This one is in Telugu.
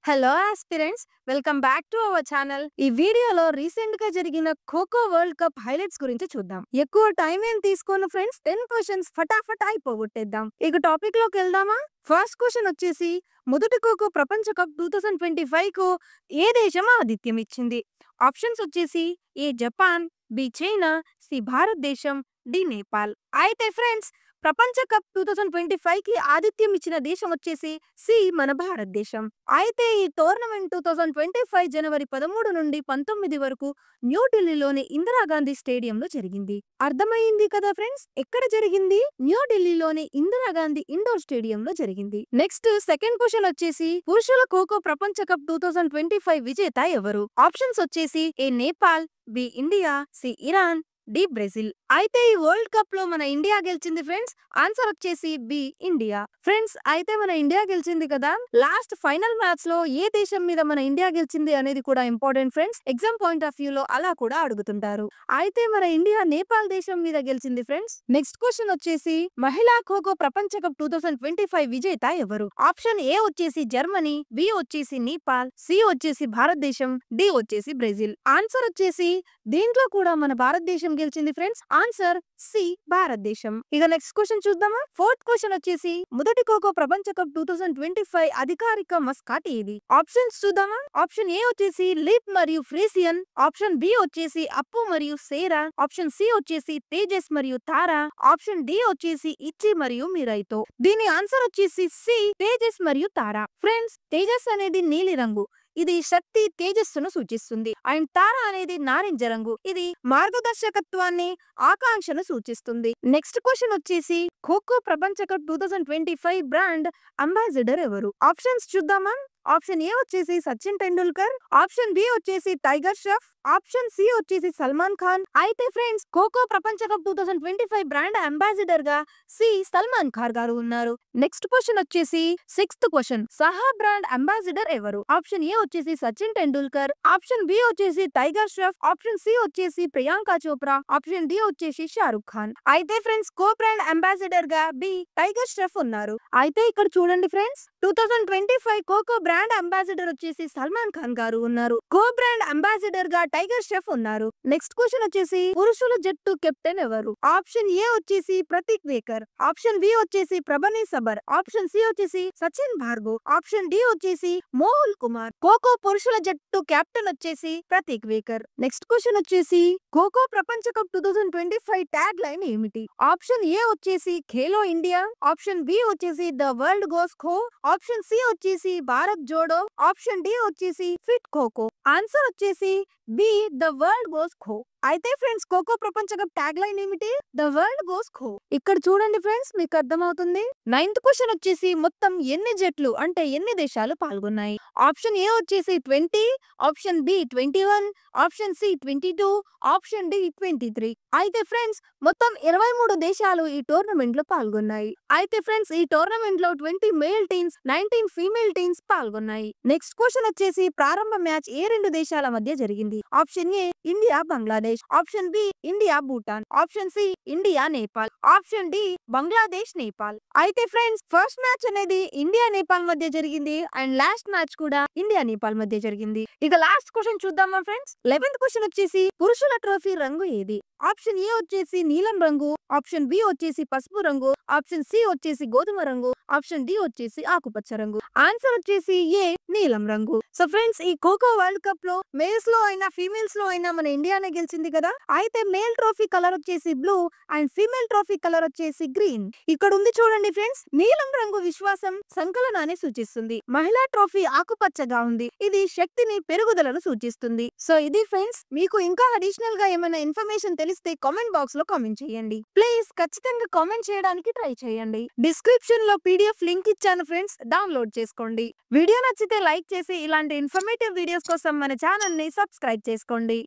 Hello aspirants, welcome back to our channel. ఈ వీడియోలో రీసెంట్ గా జరిగిన ఖోఖో వరల్డ్ కప్ హైలైట్స్ గురించి చూద్దాం. ఎక్కువ టైం ఏం తీసుకోను ఫ్రెండ్స్, 10 క్వశ్చన్స్ ఫటాఫట్ అయిపోగొట్టేద్దాం. ఇక టాపిక్ లోకి వెళ్దామా? ఫస్ట్ క్వశ్చన్ వచ్చేసి, మొదటి ఖోఖో ప్రపంచ కప్ 2025 కు ఏ దేశం ఆతిథ్యం ఇచ్చింది? ఆప్షన్స్ వచ్చేసి A Japan, B China, C భారతదేశం, డి నేపాల్. అయితే ఫ్రెండ్స్, ప్రపంచ కప్ 2025 కి ఆతిథ్యం ఇచ్చిన దేశం వచ్చేసి సి మన భారతదేశం. అయితే ఈ టోర్నమెంట్ 2025 జనవరి 13 నుండి 19 వరకు న్యూఢిల్లీలోని ఇందిరాగాంధీ స్టేడియంలో జరిగింది. అర్థమైంది కదా ఫ్రెండ్స్, ఎక్కడ జరిగింది? న్యూఢిల్లీలోని ఇందిరాగాంధీ ఇండోర్ స్టేడియంలో జరిగింది. నెక్స్ట్ సెకండ్ క్వశ్చన్ వచ్చేసి, పురుషుల ఖోఖో ప్రపంచ కప్ 2025 విజేత ఎవరు? ఆప్షన్స్ వచ్చేసి A Nepal, B India, C Iran, D Brazil. అయితే ఈ వరల్డ్ కప్ లో మన ఇండియా గెలిచింది ఫ్రెండ్స్. ఆన్సర్ వచ్చేసి బి ఇండియా. ఫ్రెండ్స్, అయితే మన ఇండియా గెలిచింది కదా, లాస్ట్ ఫైనల్ మ్యాచ్ లో ఏ దేశం మీద మన ఇండియా గెలిచింది అనేది కూడా important friends. Exam point of view లో అలా కూడా అడుగుతుంటారు. అయితే మన ఇండియా నేపాల్ దేశం మీద గెలిచింది ఫ్రెండ్స్. నెక్స్ట్ క్వశ్చన్ వచ్చేసి, మహిళా ఖోఖో ప్రపంచ కప్ 2025 విజేత ఎవరు? ఆప్షన్ ఏ వచ్చేసి జర్మనీ, బి వచ్చేసి నేపాల్, సి వచ్చేసి భారతదేశం, డి వచ్చేసి బ్రెజిల్. ఆన్సర్ వచ్చేసి దీంట్లో కూడా మన భారతదేశం గెలిచింది ఫ్రెండ్స్. ఆన్సర్ సి భారతదేశం. ఇక నెక్స్ట్ క్వశ్చన్ చూద్దామా? ఫోర్త్ క్వశ్చన్ వచ్చేసి, మొదటి ఖోఖో ప్రపంచ కప్ 2025 అధికారిక మస్కాట్ ఏది? ఆప్షన్స్ చూద్దామా? ఆప్షన్ ఏ వచ్చేసి లిప్ మరియు ఫ్రేసియన్, ఆప్షన్ బి వచ్చేసి అప్పు మరియు సేరా, ఆప్షన్ సి వచ్చేసి తేజస్ మరియు తారా, ఆప్షన్ డి వచ్చేసి ఇచ్చి మరియు మిరైతో. దీని ఆన్సర్ వచ్చేసి సి తేజస్ మరియు తారా. ఫ్రెండ్స్, తేజస్ అనేది నీలి రంగు, ఇది శక్తి తేజస్సును సూచిస్తుంది. అండ్ తార అనేది నారింజ రంగు, ఇది మార్గదర్శకత్వాన్ని, ఆకాంక్షను సూచిస్తుంది. నెక్స్ట్ క్వశ్చన్ వచ్చేసి, ఖోఖో ప్రపంచ కప్ 2025 బ్రాండ్ అంబాసిడర్ ఎవరు? ఆప్షన్స్ చూద్దామా? ఆప్షన్ ఏ వచ్చేసి సచిన్ టెండూల్కర్, ఆప్షన్ బి వచ్చేసి టైగర్ ష్రాఫ్, ఆప్షన్ సి వచ్చేసి సల్మాన్ ఖాన్. అయితే ఫ్రెండ్స్, ఖోఖో ప్రపంచ కప్ 2025 బ్రాండ్ అంబాసిడర్ గా సి సల్మాన్ ఖాన్ గారు ఉన్నారు. నెక్స్ట్ క్వశ్చన్ వచ్చేసి సిక్స్త్ క్వశ్చన్, సహా బ్రాండ్ అంబాసిడర్ ఎవరు? ఆప్షన్ ఏ వచ్చేసి సచిన్ టెండూల్కర్, ఆప్షన్ బి వచ్చేసి టైగర్ ష్రాఫ్, ఆప్షన్ సి వచ్చేసి ప్రియాంక చోప్రా, ఆప్షన్ డి వచ్చేసి షారుఖ్ ఖాన్. అయితే ఫ్రెండ్స్, కో బ్రాండ్ అంబాసిడర్ గా బి టైగర్ ష్రాఫ్ ఉన్నారు. అయితే ఇక్కడ చూడండి ఫ్రెండ్స్, 2025 ఖోఖో బ్రాండ్ అంబాసిడర్ వచ్చేసి సల్మాన్ ఖాన్ గారు ఉన్నారు. కో బ్రాండ్ అంబాసిడర్ గా టైగర్ ష్రాఫ్ ఉన్నారు. నెక్స్ట్ క్వశ్చన్ వచ్చేసి, పురుషుల జట్టు కెప్టెన్ ఎవరు? ఆప్షన్ ఏ వచ్చేసి ప్రతీక్ వేకర్, ఆప్షన్ బి వచ్చేసి ప్రభనీ సబర్, ఆప్షన్ సి వచ్చేసి సచిన్ భార్గవ్, ఆప్షన్ డి వచ్చేసి మోహుల్ కుమార్. ఖోఖో పురుషుల జట్టు కెప్టెన్ వచ్చేసి ప్రతీక్ వేకర్. నెక్స్ట్ క్వశ్చన్ వచ్చేసి, ఖోఖో ప్రపంచ కప్ 2025 ట్యాగ్ లైన్ ఏమిటి? ఆప్షన్ ఏ వచ్చేసి ఖేలో ఇండియా, ఆప్షన్ బి వచ్చేసి the world goes kho, option C వచ్చేసి భారత్ జోడో, ఆప్షన్ డి వచ్చేసి ఫిట్ ఖోఖో. ఆన్సర్ వచ్చేసి B the world goes kho. అయితే ఫ్రెండ్స్, ఖోఖో ప్రపంచ కప్ ట్యాగ్ లైన్ ఏమిటి? The world goes kho. ఇక్కడ చూడండి ఫ్రెండ్స్, మీకు అర్థమవుతుంది. నైన్త్ క్వశ్చన్ వచ్చేసి, మొత్తం ఎన్ని జట్లు అంటే ఎన్ని దేశాలు పాల్గొన్నాయి? ఆప్షన్ ఏ వచ్చేసి 20, option B 21, option C 22, option D 23. అయితే ఫ్రెండ్స్, మొత్తం 23 దేశాలు ఈ టోర్నమెంట్ లో పాల్గొన్నాయి. అయితే ఫ్రెండ్స్, ఈ టోర్నమెంట్ లో 20 మేల్ టీమ్స్, 19 ఫీమేల్ టీమ్స్ పాల్గొన్నాయి. నెక్స్ట్ క్వశ్చన్ వచ్చేసి, ప్రారంభ మ్యాచ్ ఏ రెండు దేశాల మధ్య జరిగింది? Option A India Bangladesh, option B India Bhutan, option C India Nepal, option D Bangladesh Nepal. అయితే ఫ్రెండ్స్, ఫస్ట్ మ్యాచ్ అనేది ఇండియా నేపాల్ మధ్య జరిగింది అండ్ లాస్ట్ మ్యాచ్ కూడా ఇండియా నేపాల్ మధ్య జరిగింది. ఇక లాస్ట్ క్వశ్చన్ చూద్దామా ఫ్రెండ్స్? 11th క్వశ్చన్ వచ్చేసి, పురుషుల ట్రోఫీ రంగు ఏది? ఆప్షన్ ఏ వచ్చేసి నీలం రంగు, ఆప్షన్ బి వచ్చేసి పసుపు రంగు, ఆప్షన్ సి వచ్చేసి గోధుమ రంగు, ఆప్షన్ డి వచ్చేసి ఆకుపచ్చ రంగు. ఆన్సర్ వచ్చేసి ఏ నీలం రంగు. సో ఫ్రెండ్స్, ఈ ఖోఖో వరల్డ్ కప్ లో మేల్స్ లో అయినా ఫీమేల్స్ లో అయినా మన ఇండియానే గెలిచింది కదా. అయితే మేల్ ట్రోఫీ కలర్ వచ్చేసి blue and female trophy colour వచ్చేసి గ్రీన్. ఇక్కడ ఉంది చూడండి ఫ్రెండ్స్, నీలం రంగు విశ్వాసం, సంకలనాన్ని సూచిస్తుంది. మహిళా ట్రోఫీ ఆకుపచ్చగా ఉంది, ఇది శక్తిని, పెరుగుదలను సూచిస్తుంది. సో ఇది ఫ్రెండ్స్, మీకు ఇంకా అడిషనల్ గా ఏమైనా ఇన్ఫర్మేషన్ తెలిస్తే కామెంట్ బాక్స్ లో కామెంట్ చేయండి. ప్లీజ్ ఖచ్చితంగా కామెంట్ చేయడానికి ట్రై చేయండి. డిస్క్రిప్షన్ లో PDF లింక్ ఇచ్చాను ఫ్రెండ్స్, డౌన్లోడ్ చేసుకోండి. వీడియో నచ్చితే లైక్ చేసి ఇలాంటి ఇన్ఫర్మేటివ్ వీడియోస్ కోసం మన ఛానల్ ని సబ్స్క్రైబ్ చేసుకోండి.